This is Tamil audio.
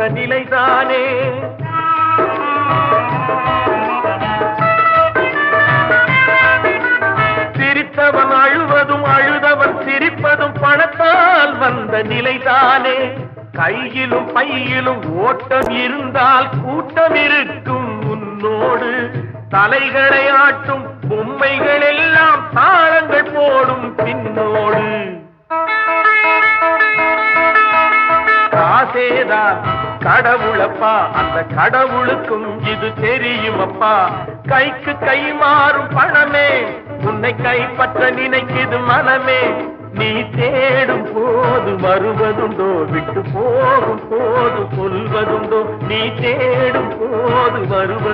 நிலைதானே. சிரித்தவன் அழுவதும் அழுதவன் சிரிப்பதும் பணத்தால் வந்த நிலைதானே. கையிலும் பையிலும் ஓட்டம் இருந்தால் கூட்டம் இருக்கும் உன்னோடு. தலைகளை ஆட்டும் பொம்மைகள் எல்லாம் தாளங்கள் போடும் பின்னோடு. காசேதான் கடவுளப்பா, அந்த கடவுளுக்கும் இது தெரியுமப்பா. கைக்கு கை மாறும் பணமே உன்னை கைப்பற்ற நினைக்குது மனமே. நீ தேடும் போது வருவதுண்டோ, விட்டு போகும் போது சொல்வதுண்டோ. நீ தேடும் போது வருவது